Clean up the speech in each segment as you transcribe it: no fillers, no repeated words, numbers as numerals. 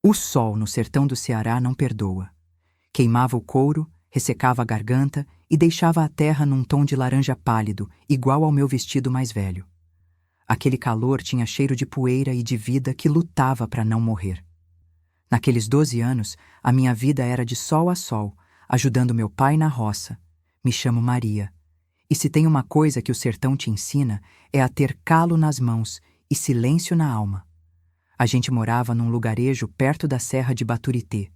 O sol no sertão do Ceará não perdoa. Queimava o couro, ressecava a garganta e deixava a terra num tom de laranja pálido, igual ao meu vestido mais velho. Aquele calor tinha cheiro de poeira e de vida que lutava para não morrer. Naqueles 12 anos, a minha vida era de sol a sol, ajudando meu pai na roça. Me chamo Maria. E se tem uma coisa que o sertão te ensina, é a ter calo nas mãos e silêncio na alma. A gente morava num lugarejo perto da serra de Baturité.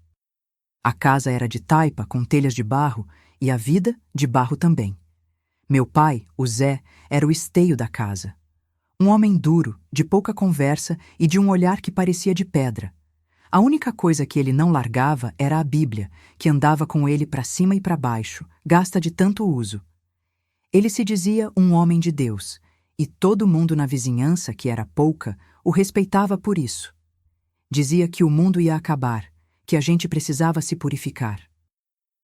A casa era de taipa com telhas de barro e a vida de barro também. Meu pai, o Zé, era o esteio da casa. Um homem duro, de pouca conversa e de um olhar que parecia de pedra. A única coisa que ele não largava era a Bíblia, que andava com ele para cima e para baixo, gasta de tanto uso. Ele se dizia um homem de Deus, e todo mundo na vizinhança, que era pouca, o respeitava por isso. Dizia que o mundo ia acabar, que a gente precisava se purificar.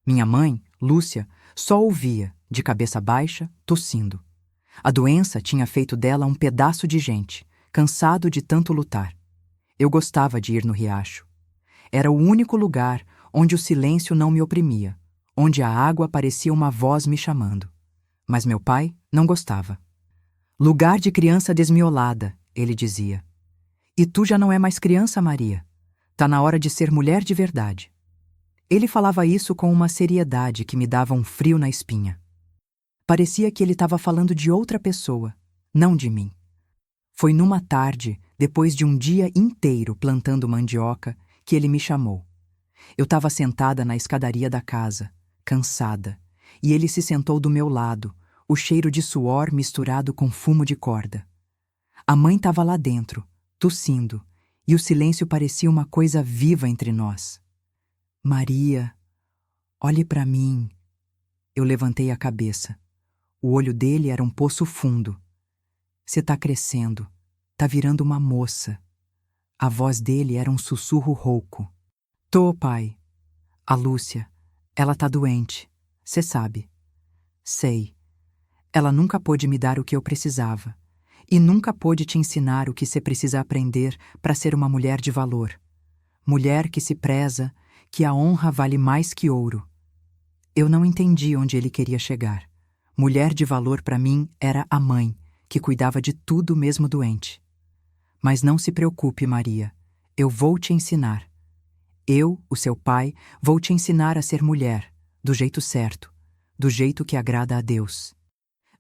Minha mãe, Lúcia, só ouvia, de cabeça baixa, tossindo. A doença tinha feito dela um pedaço de gente, cansado de tanto lutar. Eu gostava de ir no riacho. Era o único lugar onde o silêncio não me oprimia, onde a água parecia uma voz me chamando. Mas meu pai não gostava. Lugar de criança desmiolada, ele dizia. E tu já não é mais criança, Maria. Tá na hora de ser mulher de verdade. Ele falava isso com uma seriedade que me dava um frio na espinha. Parecia que ele estava falando de outra pessoa, não de mim. Foi numa tarde, depois de um dia inteiro plantando mandioca, que ele me chamou. Eu estava sentada na escadaria da casa, cansada, e ele se sentou do meu lado, o cheiro de suor misturado com fumo de corda. A mãe estava lá dentro, tossindo, e o silêncio parecia uma coisa viva entre nós. Maria, olhe para mim. Eu levantei a cabeça. O olho dele era um poço fundo. Você tá crescendo, tá virando uma moça. A voz dele era um sussurro rouco. Tô, pai. A Lúcia, ela tá doente, cê sabe. Sei. Ela nunca pôde me dar o que eu precisava. E nunca pôde te ensinar o que você precisa aprender para ser uma mulher de valor. Mulher que se preza, que a honra vale mais que ouro. Eu não entendi onde ele queria chegar. Mulher de valor para mim era a mãe, que cuidava de tudo mesmo doente. Mas não se preocupe, Maria. Eu vou te ensinar. Eu, o seu pai, vou te ensinar a ser mulher, do jeito certo, do jeito que agrada a Deus.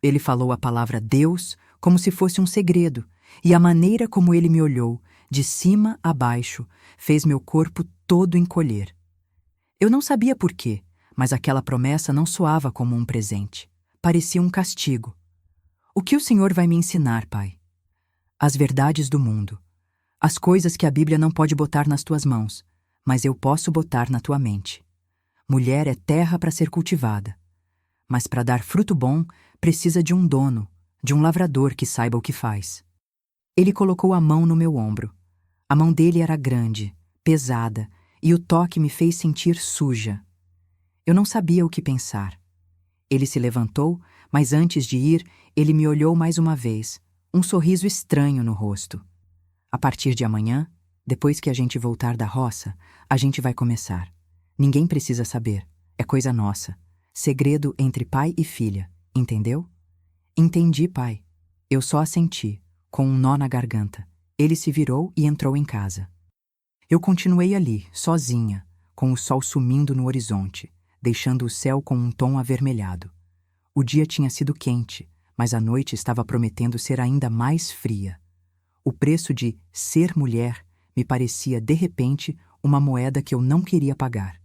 Ele falou a palavra Deus como se fosse um segredo, e a maneira como ele me olhou, de cima a baixo, fez meu corpo todo encolher. Eu não sabia por quê, mas aquela promessa não soava como um presente. Parecia um castigo. O que o Senhor vai me ensinar, pai? As verdades do mundo. As coisas que a Bíblia não pode botar nas tuas mãos, mas eu posso botar na tua mente. Mulher é terra para ser cultivada. Mas para dar fruto bom, precisa de um dono, de um lavrador que saiba o que faz. Ele colocou a mão no meu ombro. A mão dele era grande, pesada, e o toque me fez sentir suja. Eu não sabia o que pensar. Ele se levantou, mas antes de ir, ele me olhou mais uma vez, um sorriso estranho no rosto. A partir de amanhã, depois que a gente voltar da roça, a gente vai começar. Ninguém precisa saber, é coisa nossa. Segredo entre pai e filha, entendeu? Entendi, pai. Eu só assenti, com um nó na garganta. Ele se virou e entrou em casa. Eu continuei ali, sozinha, com o sol sumindo no horizonte, deixando o céu com um tom avermelhado. O dia tinha sido quente, mas a noite estava prometendo ser ainda mais fria. O preço de ser mulher me parecia, de repente, uma moeda que eu não queria pagar.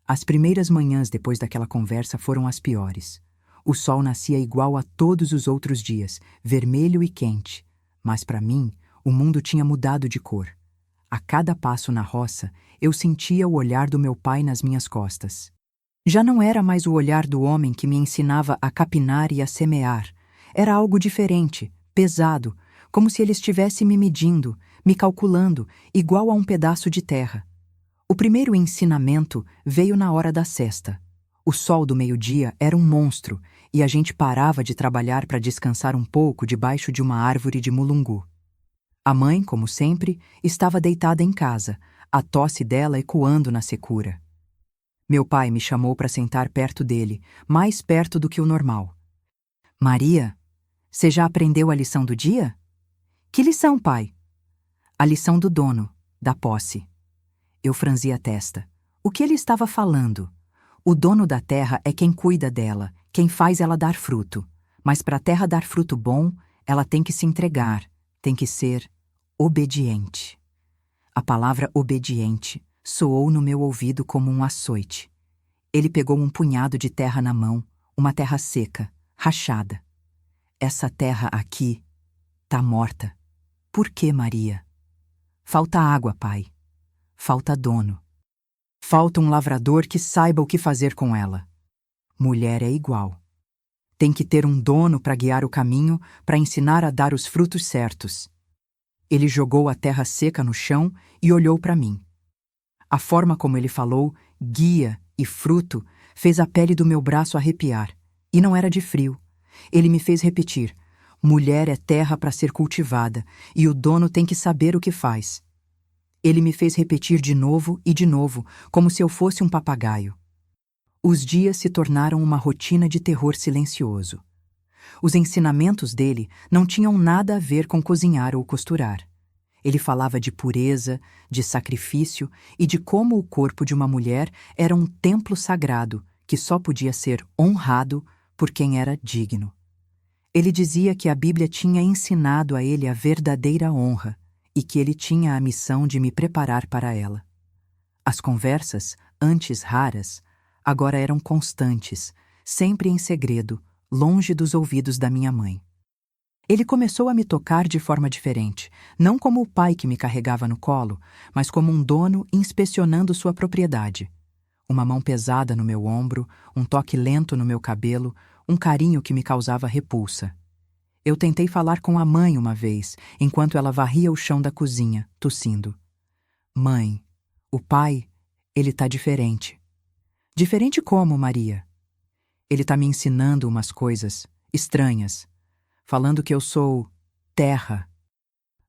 As primeiras manhãs depois daquela conversa foram as piores. O sol nascia igual a todos os outros dias, vermelho e quente, mas para mim, o mundo tinha mudado de cor. A cada passo na roça, eu sentia o olhar do meu pai nas minhas costas. Já não era mais o olhar do homem que me ensinava a capinar e a semear. Era algo diferente, pesado, como se ele estivesse me medindo, me calculando, igual a um pedaço de terra. O primeiro ensinamento veio na hora da sesta. O sol do meio-dia era um monstro e a gente parava de trabalhar para descansar um pouco debaixo de uma árvore de mulungu. A mãe, como sempre, estava deitada em casa, a tosse dela ecoando na secura. Meu pai me chamou para sentar perto dele, mais perto do que o normal. Maria, você já aprendeu a lição do dia? Que lição, pai? A lição do dono, da posse. Eu franzi a testa. O que ele estava falando? O dono da terra é quem cuida dela, quem faz ela dar fruto. Mas para a terra dar fruto bom, ela tem que se entregar, tem que ser obediente. A palavra obediente soou no meu ouvido como um açoite. Ele pegou um punhado de terra na mão, uma terra seca, rachada. Essa terra aqui tá morta. Por que, Maria? Falta água, pai. Falta dono. Falta um lavrador que saiba o que fazer com ela. Mulher é igual. Tem que ter um dono para guiar o caminho, para ensinar a dar os frutos certos. Ele jogou a terra seca no chão e olhou para mim. A forma como ele falou, guia e fruto, fez a pele do meu braço arrepiar. E não era de frio. Ele me fez repetir: mulher é terra para ser cultivada, e o dono tem que saber o que faz. Ele me fez repetir de novo e de novo, como se eu fosse um papagaio. Os dias se tornaram uma rotina de terror silencioso. Os ensinamentos dele não tinham nada a ver com cozinhar ou costurar. Ele falava de pureza, de sacrifício e de como o corpo de uma mulher era um templo sagrado que só podia ser honrado por quem era digno. Ele dizia que a Bíblia tinha ensinado a ele a verdadeira honra e que ele tinha a missão de me preparar para ela. As conversas, antes raras, agora eram constantes, sempre em segredo, longe dos ouvidos da minha mãe. Ele começou a me tocar de forma diferente, não como o pai que me carregava no colo, mas como um dono inspecionando sua propriedade. Uma mão pesada no meu ombro, um toque lento no meu cabelo, um carinho que me causava repulsa. Eu tentei falar com a mãe uma vez, enquanto ela varria o chão da cozinha, tossindo. Mãe, o pai, ele tá diferente. Diferente como, Maria? Ele tá me ensinando umas coisas estranhas, falando que eu sou terra.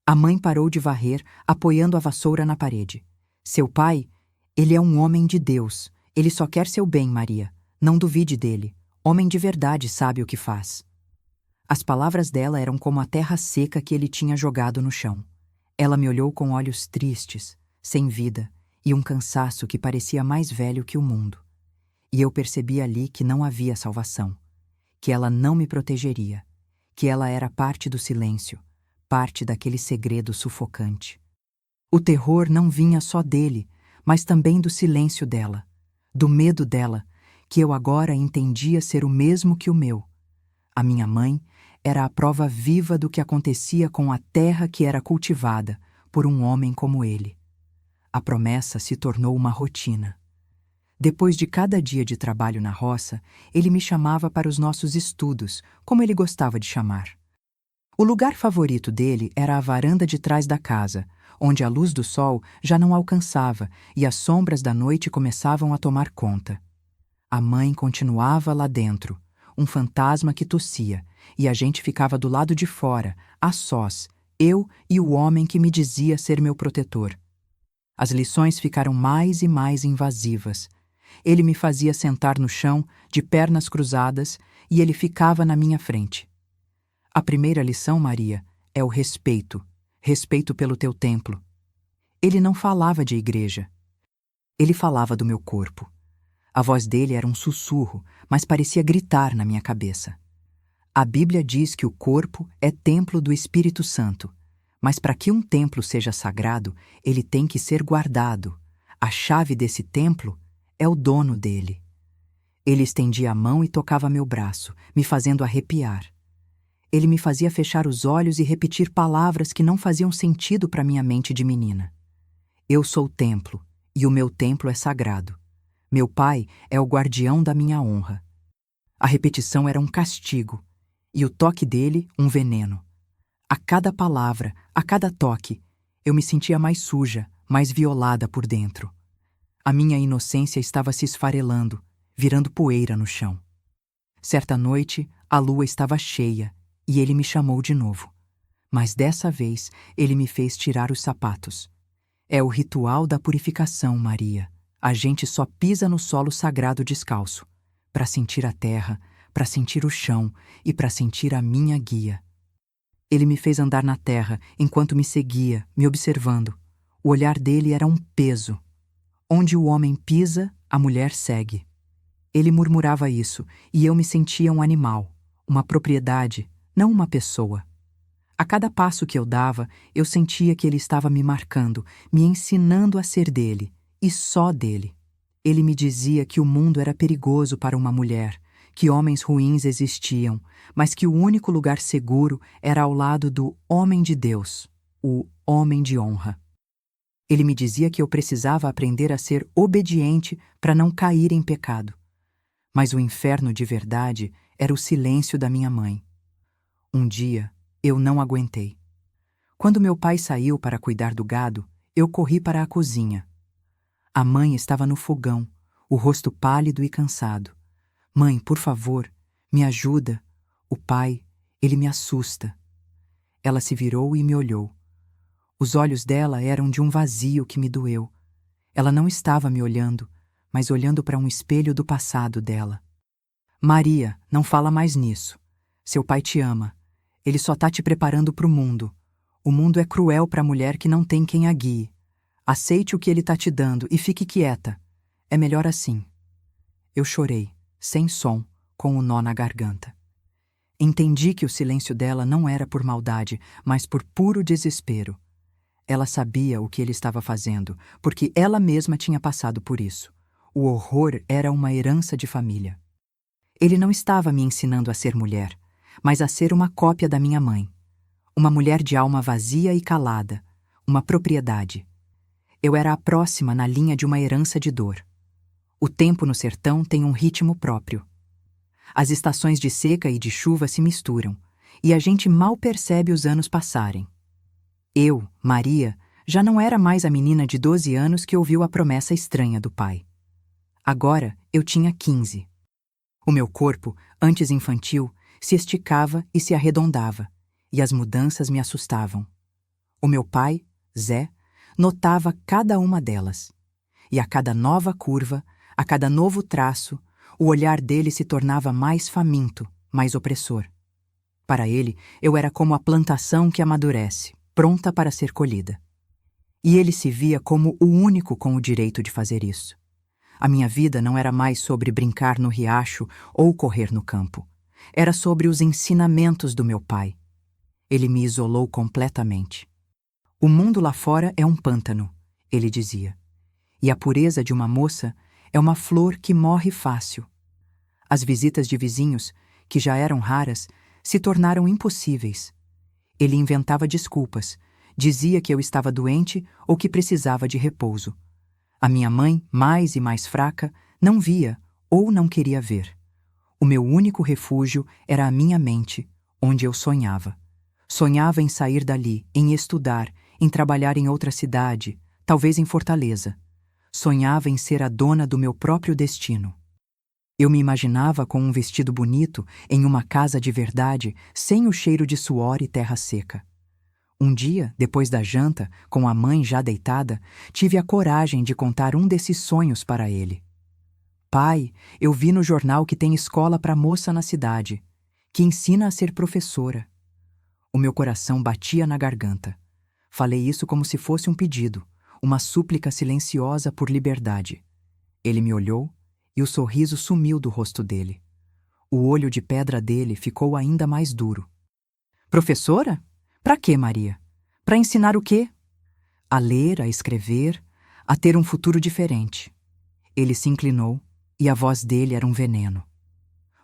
A mãe parou de varrer, apoiando a vassoura na parede. Seu pai, ele é um homem de Deus. Ele só quer seu bem, Maria. Não duvide dele. Homem de verdade sabe o que faz. As palavras dela eram como a terra seca que ele tinha jogado no chão. Ela me olhou com olhos tristes, sem vida, e um cansaço que parecia mais velho que o mundo. E eu percebi ali que não havia salvação, que ela não me protegeria, que ela era parte do silêncio, parte daquele segredo sufocante. O terror não vinha só dele, mas também do silêncio dela, do medo dela, que eu agora entendia ser o mesmo que o meu. A minha mãe era a prova viva do que acontecia com a terra que era cultivada por um homem como ele. A promessa se tornou uma rotina. Depois de cada dia de trabalho na roça, ele me chamava para os nossos estudos, como ele gostava de chamar. O lugar favorito dele era a varanda de trás da casa, onde a luz do sol já não alcançava e as sombras da noite começavam a tomar conta. A mãe continuava lá dentro, um fantasma que tossia, e a gente ficava do lado de fora, a sós, eu e o homem que me dizia ser meu protetor. As lições ficaram mais e mais invasivas. Ele me fazia sentar no chão, de pernas cruzadas, e ele ficava na minha frente. A primeira lição, Maria, é o respeito. Respeito pelo teu templo. Ele não falava de igreja. Ele falava do meu corpo. A voz dele era um sussurro, mas parecia gritar na minha cabeça. A Bíblia diz que o corpo é templo do Espírito Santo, mas para que um templo seja sagrado, ele tem que ser guardado. A chave desse templo é o dono dele. Ele estendia a mão e tocava meu braço, me fazendo arrepiar. Ele me fazia fechar os olhos e repetir palavras que não faziam sentido para minha mente de menina. Eu sou o templo, e o meu templo é sagrado. Meu pai é o guardião da minha honra. A repetição era um castigo, e o toque dele um veneno. A cada palavra, a cada toque, eu me sentia mais suja, mais violada por dentro. A minha inocência estava se esfarelando, virando poeira no chão. Certa noite, a lua estava cheia, e ele me chamou de novo. Mas dessa vez, ele me fez tirar os sapatos. É o ritual da purificação, Maria. A gente só pisa no solo sagrado descalço, para sentir a terra, para sentir o chão e para sentir a minha guia. Ele me fez andar na terra enquanto me seguia, me observando. O olhar dele era um peso. Onde o homem pisa, a mulher segue. Ele murmurava isso, e eu me sentia um animal, uma propriedade, não uma pessoa. A cada passo que eu dava, eu sentia que ele estava me marcando, me ensinando a ser dele, e só dele. Ele me dizia que o mundo era perigoso para uma mulher, que homens ruins existiam, mas que o único lugar seguro era ao lado do homem de Deus, o homem de honra. Ele me dizia que eu precisava aprender a ser obediente para não cair em pecado. Mas o inferno de verdade era o silêncio da minha mãe. Um dia, eu não aguentei. Quando meu pai saiu para cuidar do gado, eu corri para a cozinha. A mãe estava no fogão, o rosto pálido e cansado. Mãe, por favor, me ajuda. O pai, ele me assusta. Ela se virou e me olhou. Os olhos dela eram de um vazio que me doeu. Ela não estava me olhando, mas olhando para um espelho do passado dela. Maria, não fala mais nisso. Seu pai te ama. Ele só tá te preparando para o mundo. O mundo é cruel para a mulher que não tem quem a guie. Aceite o que ele tá te dando e fique quieta. É melhor assim. Eu chorei, sem som, com o nó na garganta. Entendi que o silêncio dela não era por maldade, mas por puro desespero. Ela sabia o que ele estava fazendo, porque ela mesma tinha passado por isso. O horror era uma herança de família. Ele não estava me ensinando a ser mulher, mas a ser uma cópia da minha mãe. Uma mulher de alma vazia e calada, uma propriedade. Eu era a próxima na linha de uma herança de dor. O tempo no sertão tem um ritmo próprio. As estações de seca e de chuva se misturam, e a gente mal percebe os anos passarem. Eu, Maria, já não era mais a menina de 12 anos que ouviu a promessa estranha do pai. Agora eu tinha 15. O meu corpo, antes infantil, se esticava e se arredondava, e as mudanças me assustavam. O meu pai, Zé, notava cada uma delas. E a cada nova curva, a cada novo traço, o olhar dele se tornava mais faminto, mais opressor. Para ele, eu era como a plantação que amadurece, pronta para ser colhida. E ele se via como o único com o direito de fazer isso. A minha vida não era mais sobre brincar no riacho ou correr no campo. Era sobre os ensinamentos do meu pai. Ele me isolou completamente. O mundo lá fora é um pântano, ele dizia. E a pureza de uma moça é uma flor que morre fácil. As visitas de vizinhos, que já eram raras, se tornaram impossíveis. Ele inventava desculpas, dizia que eu estava doente ou que precisava de repouso. A minha mãe, mais e mais fraca, não via ou não queria ver. O meu único refúgio era a minha mente, onde eu sonhava. Sonhava em sair dali, em estudar, em trabalhar em outra cidade, talvez em Fortaleza. Sonhava em ser a dona do meu próprio destino. Eu me imaginava com um vestido bonito, em uma casa de verdade, sem o cheiro de suor e terra seca. Um dia, depois da janta, com a mãe já deitada, tive a coragem de contar um desses sonhos para ele. Pai, eu vi no jornal que tem escola para moça na cidade, que ensina a ser professora. O meu coração batia na garganta. Falei isso como se fosse um pedido, uma súplica silenciosa por liberdade. Ele me olhou e o sorriso sumiu do rosto dele. O olho de pedra dele ficou ainda mais duro. Professora? Para quê, Maria? Para ensinar o quê? A ler, a escrever, a ter um futuro diferente. Ele se inclinou e a voz dele era um veneno.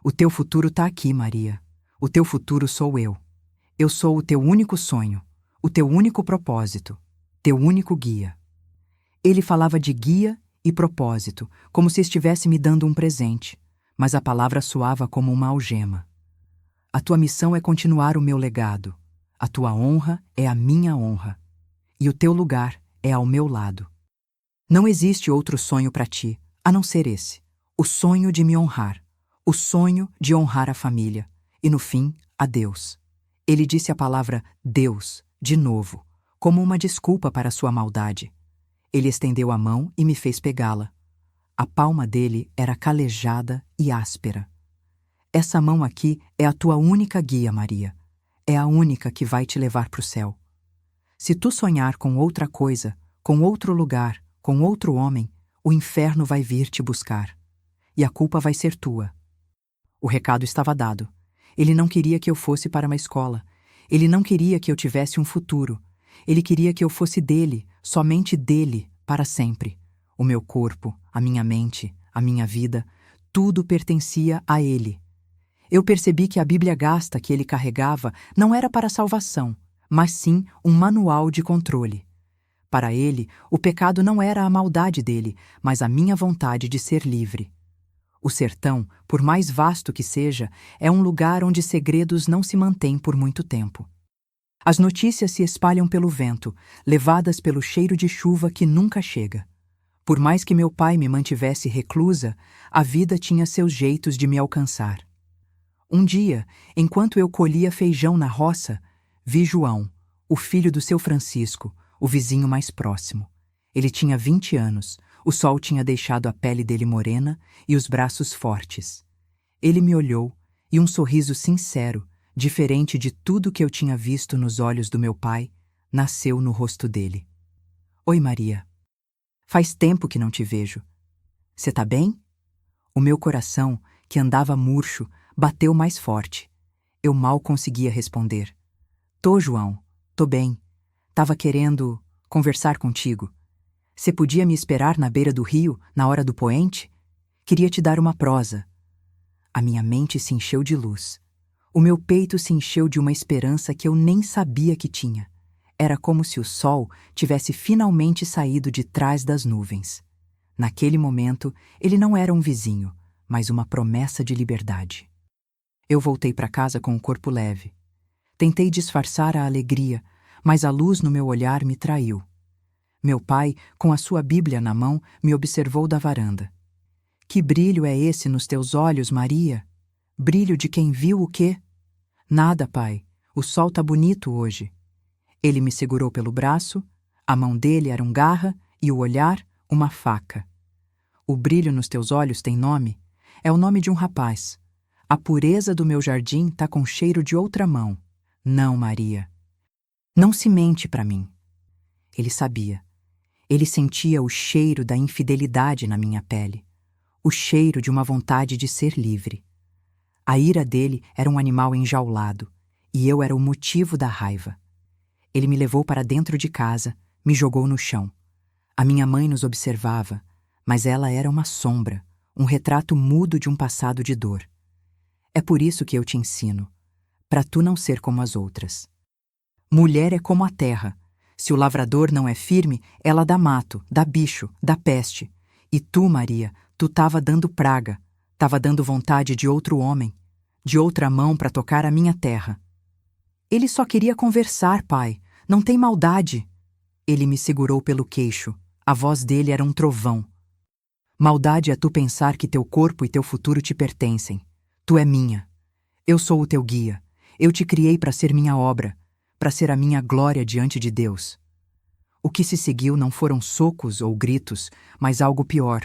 O teu futuro está aqui, Maria. O teu futuro sou eu. Eu sou o teu único sonho, o teu único propósito, teu único guia. Ele falava de guia e propósito, como se estivesse me dando um presente, mas a palavra soava como uma algema. A tua missão é continuar o meu legado. A tua honra é a minha honra. E o teu lugar é ao meu lado. Não existe outro sonho para ti, a não ser esse. O sonho de me honrar. O sonho de honrar a família. E, no fim, a Deus. Ele disse a palavra Deus, de novo, como uma desculpa para sua maldade. Ele estendeu a mão e me fez pegá-la. A palma dele era calejada e áspera. Essa mão aqui é a tua única guia, Maria. É a única que vai te levar para o céu. Se tu sonhar com outra coisa, com outro lugar, com outro homem, o inferno vai vir te buscar. E a culpa vai ser tua. O recado estava dado. Ele não queria que eu fosse para uma escola. Ele não queria que eu tivesse um futuro. Ele queria que eu fosse dele, somente dele, para sempre. O meu corpo, a minha mente, a minha vida, tudo pertencia a ele. Eu percebi que a Bíblia gasta que ele carregava não era para salvação, mas sim um manual de controle. Para ele, o pecado não era a maldade dele, mas a minha vontade de ser livre. O sertão, por mais vasto que seja, é um lugar onde segredos não se mantêm por muito tempo. As notícias se espalham pelo vento, levadas pelo cheiro de chuva que nunca chega. Por mais que meu pai me mantivesse reclusa, a vida tinha seus jeitos de me alcançar. Um dia, enquanto eu colhia feijão na roça, vi João, o filho do seu Francisco, o vizinho mais próximo. Ele tinha 20 anos, o sol tinha deixado a pele dele morena e os braços fortes. Ele me olhou e um sorriso sincero, diferente de tudo que eu tinha visto nos olhos do meu pai, nasceu no rosto dele. Oi, Maria. Faz tempo que não te vejo. Você tá bem? O meu coração, que andava murcho, bateu mais forte. Eu mal conseguia responder. Tô, João. Tô bem. Tava querendo conversar contigo. Você podia me esperar na beira do rio, na hora do poente? Queria te dar uma prosa. A minha mente se encheu de luz. O meu peito se encheu de uma esperança que eu nem sabia que tinha. Era como se o sol tivesse finalmente saído de trás das nuvens. Naquele momento, ele não era um vizinho, mas uma promessa de liberdade. Eu voltei para casa com o corpo leve. Tentei disfarçar a alegria, mas a luz no meu olhar me traiu. Meu pai, com a sua Bíblia na mão, me observou da varanda. Que brilho é esse nos teus olhos, Maria? Brilho de quem viu o quê? Nada, pai. O sol tá bonito hoje. Ele me segurou pelo braço, a mão dele era um garra e o olhar, uma faca. O brilho nos teus olhos tem nome? É o nome de um rapaz. A pureza do meu jardim tá com cheiro de outra mão. Não, Maria. Não se mente para mim. Ele sabia. Ele sentia o cheiro da infidelidade na minha pele. O cheiro de uma vontade de ser livre. A ira dele era um animal enjaulado, e eu era o motivo da raiva. Ele me levou para dentro de casa, me jogou no chão. A minha mãe nos observava, mas ela era uma sombra, um retrato mudo de um passado de dor. É por isso que eu te ensino, para tu não ser como as outras. Mulher é como a terra. Se o lavrador não é firme, ela dá mato, dá bicho, dá peste. E tu, Maria, tu tava dando praga, tava dando vontade de outro homem, de outra mão para tocar a minha terra. Ele só queria conversar, pai, não tem maldade. Ele me segurou pelo queixo, a voz dele era um trovão. Maldade é tu pensar que teu corpo e teu futuro te pertencem. Tu é minha. Eu sou o teu guia. Eu te criei para ser minha obra, para ser a minha glória diante de Deus. O que se seguiu não foram socos ou gritos, mas algo pior.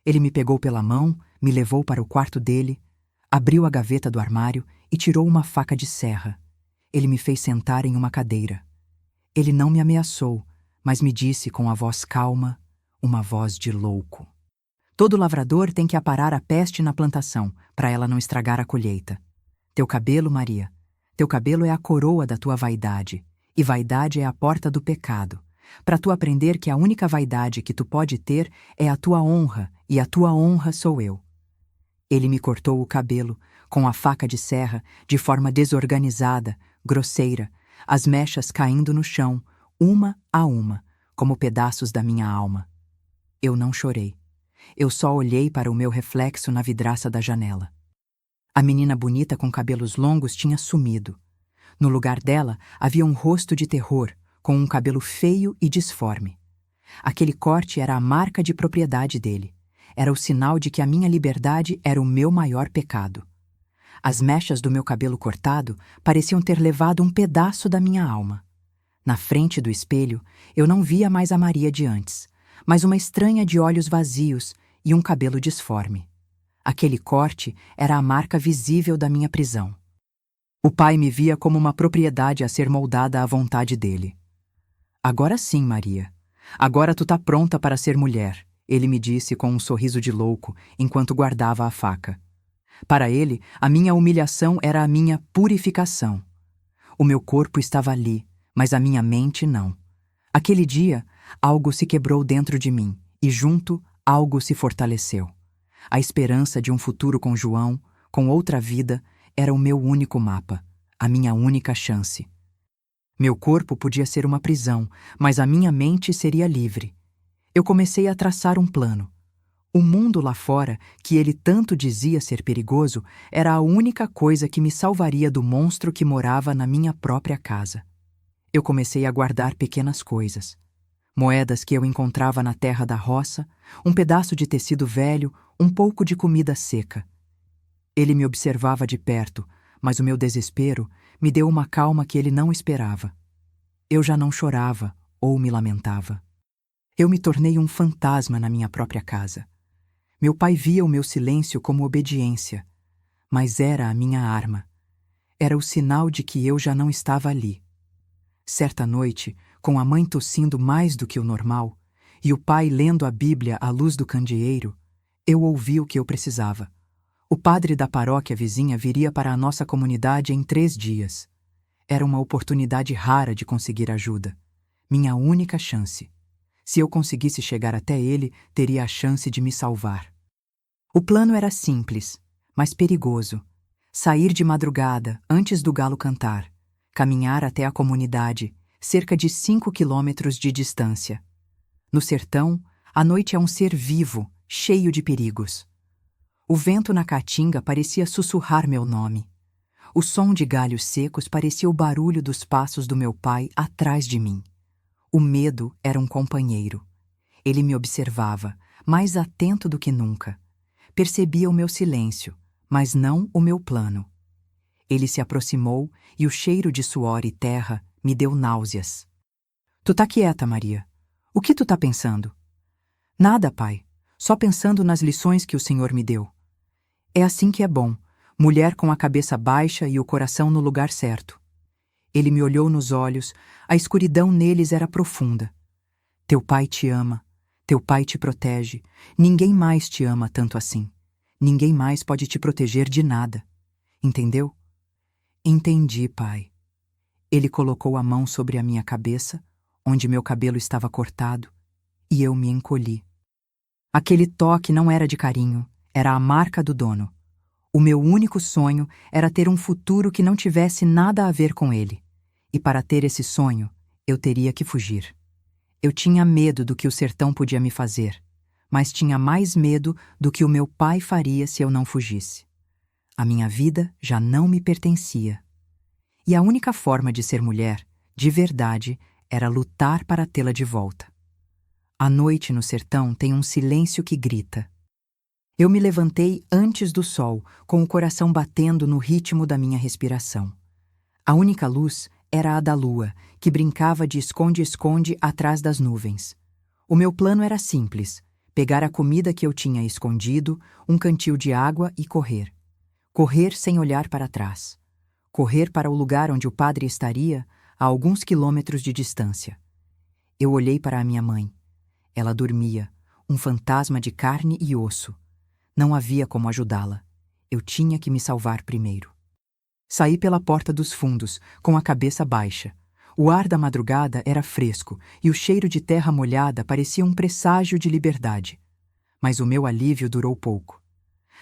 Ele me pegou pela mão, me levou para o quarto dele, abriu a gaveta do armário e tirou uma faca de serra. Ele me fez sentar em uma cadeira. Ele não me ameaçou, mas me disse com a voz calma, uma voz de louco. Todo lavrador tem que aparar a peste na plantação, para ela não estragar a colheita. Teu cabelo, Maria, teu cabelo é a coroa da tua vaidade, e vaidade é a porta do pecado. Para tu aprender que a única vaidade que tu pode ter é a tua honra, e a tua honra sou eu. Ele me cortou o cabelo, com a faca de serra, de forma desorganizada, grosseira, as mechas caindo no chão, uma a uma, como pedaços da minha alma. Eu não chorei. Eu só olhei para o meu reflexo na vidraça da janela. A menina bonita com cabelos longos tinha sumido. No lugar dela havia um rosto de terror, com um cabelo feio e disforme. Aquele corte era a marca de propriedade dele. Era o sinal de que a minha liberdade era o meu maior pecado. As mechas do meu cabelo cortado pareciam ter levado um pedaço da minha alma. Na frente do espelho, eu não via mais a Maria de antes, mas uma estranha de olhos vazios e um cabelo disforme. Aquele corte era a marca visível da minha prisão. O pai me via como uma propriedade a ser moldada à vontade dele. Agora sim, Maria. Agora tu tá pronta para ser mulher, ele me disse com um sorriso de louco enquanto guardava a faca. Para ele, a minha humilhação era a minha purificação. O meu corpo estava ali, mas a minha mente não. Aquele dia, algo se quebrou dentro de mim e junto, algo se fortaleceu. A esperança de um futuro com João, com outra vida, era o meu único mapa, a minha única chance. Meu corpo podia ser uma prisão, mas a minha mente seria livre. Eu comecei a traçar um plano. O mundo lá fora, que ele tanto dizia ser perigoso, era a única coisa que me salvaria do monstro que morava na minha própria casa. Eu comecei a guardar pequenas coisas. Moedas que eu encontrava na terra da roça, um pedaço de tecido velho, um pouco de comida seca. Ele me observava de perto, mas o meu desespero me deu uma calma que ele não esperava. Eu já não chorava ou me lamentava. Eu me tornei um fantasma na minha própria casa. Meu pai via o meu silêncio como obediência, mas era a minha arma. Era o sinal de que eu já não estava ali. Certa noite, com a mãe tossindo mais do que o normal, e o pai lendo a Bíblia à luz do candeeiro, eu ouvi o que eu precisava. O padre da paróquia vizinha viria para a nossa comunidade em 3 dias. Era uma oportunidade rara de conseguir ajuda. Minha única chance. Se eu conseguisse chegar até ele, teria a chance de me salvar. O plano era simples, mas perigoso. Sair de madrugada, antes do galo cantar. Caminhar até a comunidade, cerca de 5 quilômetros de distância. No sertão, a noite é um ser vivo, cheio de perigos. O vento na caatinga parecia sussurrar meu nome. O som de galhos secos parecia o barulho dos passos do meu pai atrás de mim. O medo era um companheiro. Ele me observava, mais atento do que nunca. Percebia o meu silêncio, mas não o meu plano. Ele se aproximou e o cheiro de suor e terra me deu náuseas. Tu tá quieta, Maria. O que tu tá pensando? Nada, pai. Só pensando nas lições que o Senhor me deu. É assim que é bom, mulher com a cabeça baixa e o coração no lugar certo. Ele me olhou nos olhos, a escuridão neles era profunda. Teu pai te ama, teu pai te protege, ninguém mais te ama tanto assim. Ninguém mais pode te proteger de nada. Entendeu? Entendi, pai. Ele colocou a mão sobre a minha cabeça, onde meu cabelo estava cortado, e eu me encolhi. Aquele toque não era de carinho, era a marca do dono. O meu único sonho era ter um futuro que não tivesse nada a ver com ele. E para ter esse sonho, eu teria que fugir. Eu tinha medo do que o sertão podia me fazer, mas tinha mais medo do que o meu pai faria se eu não fugisse. A minha vida já não me pertencia. E a única forma de ser mulher, de verdade, era lutar para tê-la de volta. A noite no sertão tem um silêncio que grita. Eu me levantei antes do sol, com o coração batendo no ritmo da minha respiração. A única luz era a da lua, que brincava de esconde-esconde atrás das nuvens. O meu plano era simples: pegar a comida que eu tinha escondido, um cantil de água e correr. Correr sem olhar para trás. Correr para o lugar onde o padre estaria, a alguns quilômetros de distância. Eu olhei para a minha mãe. Ela dormia, um fantasma de carne e osso. Não havia como ajudá-la. Eu tinha que me salvar primeiro. Saí pela porta dos fundos, com a cabeça baixa. O ar da madrugada era fresco e o cheiro de terra molhada parecia um presságio de liberdade. Mas o meu alívio durou pouco.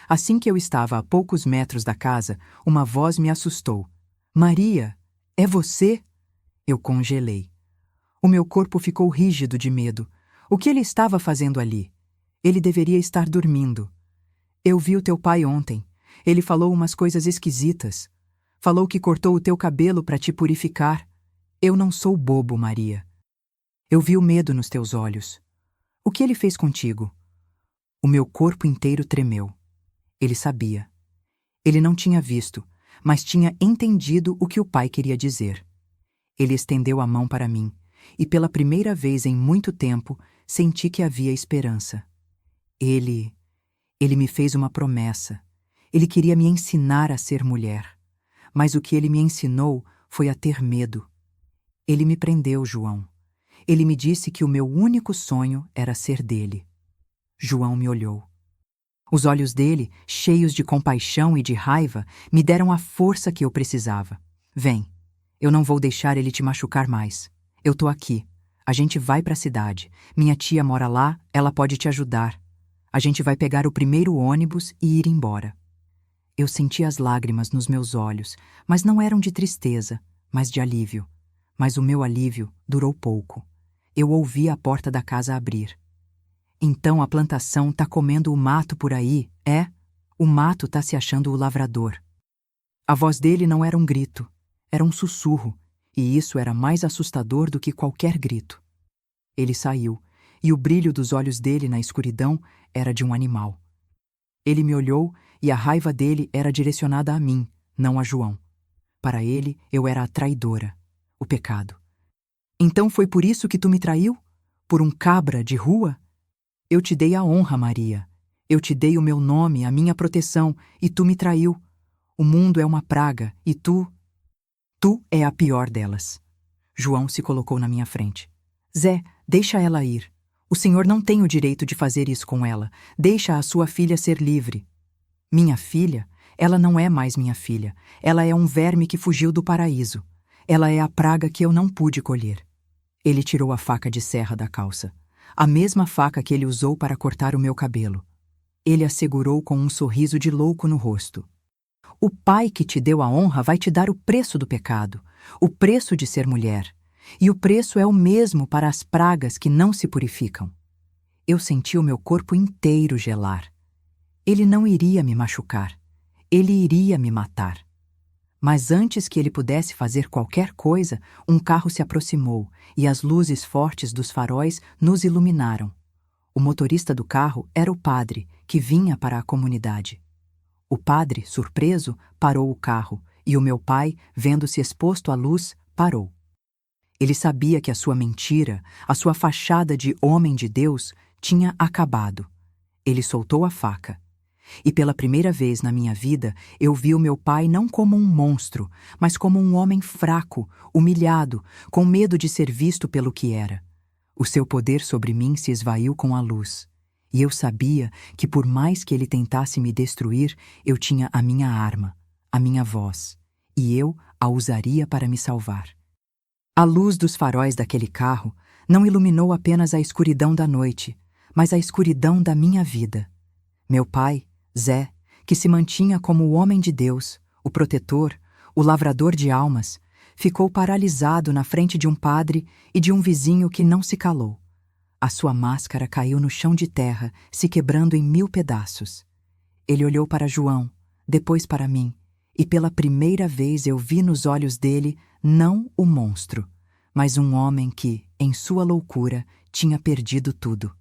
Assim que eu estava a poucos metros da casa, uma voz me assustou. Maria, é você? Eu congelei. O meu corpo ficou rígido de medo. O que ele estava fazendo ali? Ele deveria estar dormindo. Eu vi o teu pai ontem. Ele falou umas coisas esquisitas. Falou que cortou o teu cabelo para te purificar. Eu não sou bobo, Maria. Eu vi o medo nos teus olhos. O que ele fez contigo? O meu corpo inteiro tremeu. Ele sabia. Ele não tinha visto, mas tinha entendido o que o pai queria dizer. Ele estendeu a mão para mim, e pela primeira vez em muito tempo, senti que havia esperança. Ele me fez uma promessa. Ele queria me ensinar a ser mulher. Mas o que ele me ensinou foi a ter medo. Ele me prendeu, João. Ele me disse que o meu único sonho era ser dele. João me olhou. Os olhos dele, cheios de compaixão e de raiva, me deram a força que eu precisava. Vem, eu não vou deixar ele te machucar mais. Eu tô aqui. A gente vai para a cidade. Minha tia mora lá, ela pode te ajudar. A gente vai pegar o primeiro ônibus e ir embora. Eu senti as lágrimas nos meus olhos, mas não eram de tristeza, mas de alívio. Mas o meu alívio durou pouco. Eu ouvi a porta da casa abrir. Então a plantação tá comendo o mato por aí, é? O mato tá se achando o lavrador. A voz dele não era um grito, era um sussurro, e isso era mais assustador do que qualquer grito. Ele saiu, e o brilho dos olhos dele na escuridão era de um animal. Ele me olhou e a raiva dele era direcionada a mim, não a João. Para ele, eu era a traidora, o pecado. Então foi por isso que tu me traiu? Por um cabra de rua? Eu te dei a honra, Maria. Eu te dei o meu nome, a minha proteção, e tu me traiu. O mundo é uma praga, e tu é a pior delas. João se colocou na minha frente. Zé, deixa ela ir. O senhor não tem o direito de fazer isso com ela. Deixa a sua filha ser livre. Minha filha? Ela não é mais minha filha. Ela é um verme que fugiu do paraíso. Ela é a praga que eu não pude colher. Ele tirou a faca de serra da calça. A mesma faca que ele usou para cortar o meu cabelo. Ele a segurou com um sorriso de louco no rosto. O pai que te deu a honra vai te dar o preço do pecado, o preço de ser mulher. E o preço é o mesmo para as pragas que não se purificam. Eu senti o meu corpo inteiro gelar. Ele não iria me machucar. Ele iria me matar. Mas antes que ele pudesse fazer qualquer coisa, um carro se aproximou e as luzes fortes dos faróis nos iluminaram. O motorista do carro era o padre, que vinha para a comunidade. O padre, surpreso, parou o carro e o meu pai, vendo-se exposto à luz, parou. Ele sabia que a sua mentira, a sua fachada de homem de Deus, tinha acabado. Ele soltou a faca. E pela primeira vez na minha vida, eu vi o meu pai não como um monstro, mas como um homem fraco, humilhado, com medo de ser visto pelo que era. O seu poder sobre mim se esvaiu com a luz. E eu sabia que por mais que ele tentasse me destruir, eu tinha a minha arma, a minha voz, e eu a usaria para me salvar. A luz dos faróis daquele carro não iluminou apenas a escuridão da noite, mas a escuridão da minha vida. Meu pai, Zé, que se mantinha como o homem de Deus, o protetor, o lavrador de almas, ficou paralisado na frente de um padre e de um vizinho que não se calou. A sua máscara caiu no chão de terra, se quebrando em 1000 pedaços. Ele olhou para João, depois para mim, e pela primeira vez eu vi nos olhos dele não o monstro, mas um homem que, em sua loucura, tinha perdido tudo.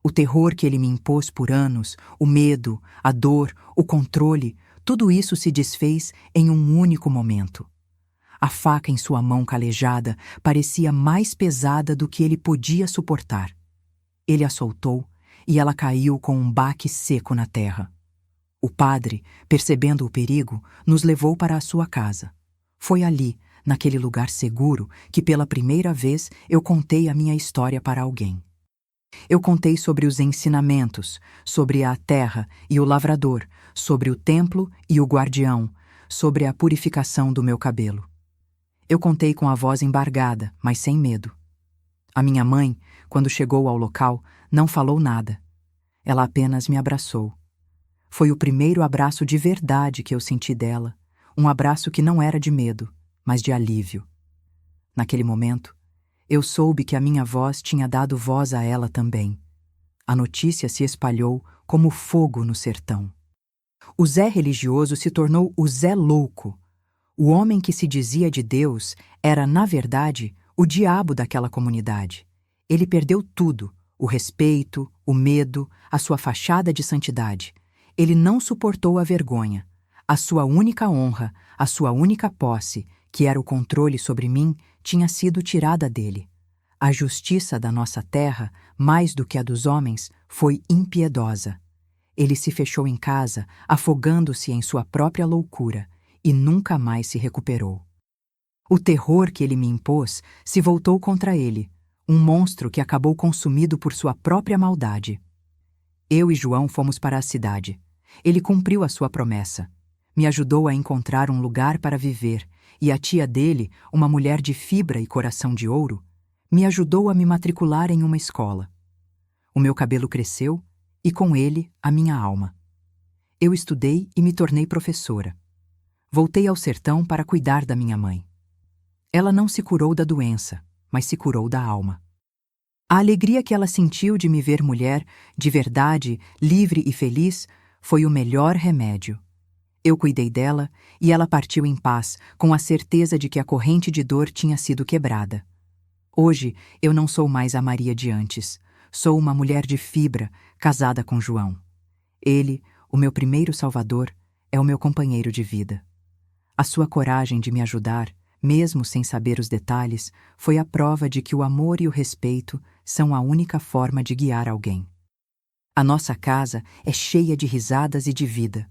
O terror que ele me impôs por anos, o medo, a dor, o controle, tudo isso se desfez em um único momento. A faca em sua mão calejada parecia mais pesada do que ele podia suportar. Ele a soltou e ela caiu com um baque seco na terra. O padre, percebendo o perigo, nos levou para a sua casa. Foi ali, naquele lugar seguro, que pela primeira vez eu contei a minha história para alguém. Eu contei sobre os ensinamentos, sobre a terra e o lavrador, sobre o templo e o guardião, sobre a purificação do meu cabelo. Eu contei com a voz embargada, mas sem medo. A minha mãe, quando chegou ao local, não falou nada. Ela apenas me abraçou. Foi o primeiro abraço de verdade que eu senti dela, um abraço que não era de medo, mas de alívio. Naquele momento, eu soube que a minha voz tinha dado voz a ela também. A notícia se espalhou como fogo no sertão. O Zé religioso se tornou o Zé louco. O homem que se dizia de Deus era, na verdade, o diabo daquela comunidade. Ele perdeu tudo, o respeito, o medo, a sua fachada de santidade. Ele não suportou a vergonha. A sua única honra, a sua única posse, que era o controle sobre mim, tinha sido tirada dele. A justiça da nossa terra, mais do que a dos homens, foi impiedosa. Ele se fechou em casa, afogando-se em sua própria loucura, e nunca mais se recuperou. O terror que ele me impôs se voltou contra ele, um monstro que acabou consumido por sua própria maldade. Eu e João fomos para a cidade. Ele cumpriu a sua promessa. Me ajudou a encontrar um lugar para viver, e a tia dele, uma mulher de fibra e coração de ouro, me ajudou a me matricular em uma escola. O meu cabelo cresceu, e com ele a minha alma. Eu estudei e me tornei professora. Voltei ao sertão para cuidar da minha mãe. Ela não se curou da doença, mas se curou da alma. A alegria que ela sentiu de me ver mulher, de verdade, livre e feliz, foi o melhor remédio. Eu cuidei dela e ela partiu em paz, com a certeza de que a corrente de dor tinha sido quebrada. Hoje, eu não sou mais a Maria de antes. Sou uma mulher de fibra, casada com João. Ele, o meu primeiro salvador, é o meu companheiro de vida. A sua coragem de me ajudar, mesmo sem saber os detalhes, foi a prova de que o amor e o respeito são a única forma de guiar alguém. A nossa casa é cheia de risadas e de vida.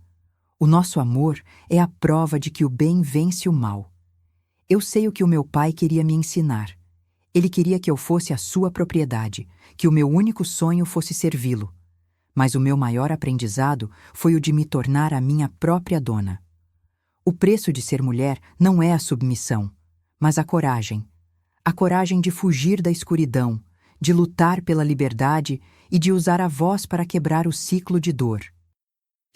O nosso amor é a prova de que o bem vence o mal. Eu sei o que o meu pai queria me ensinar. Ele queria que eu fosse a sua propriedade, que o meu único sonho fosse servi-lo. Mas o meu maior aprendizado foi o de me tornar a minha própria dona. O preço de ser mulher não é a submissão, mas a coragem. A coragem de fugir da escuridão, de lutar pela liberdade e de usar a voz para quebrar o ciclo de dor.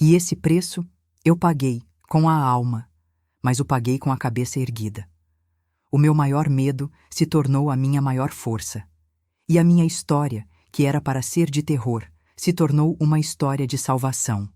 E esse preço eu paguei com a alma, mas o paguei com a cabeça erguida. O meu maior medo se tornou a minha maior força. E a minha história, que era para ser de terror, se tornou uma história de salvação.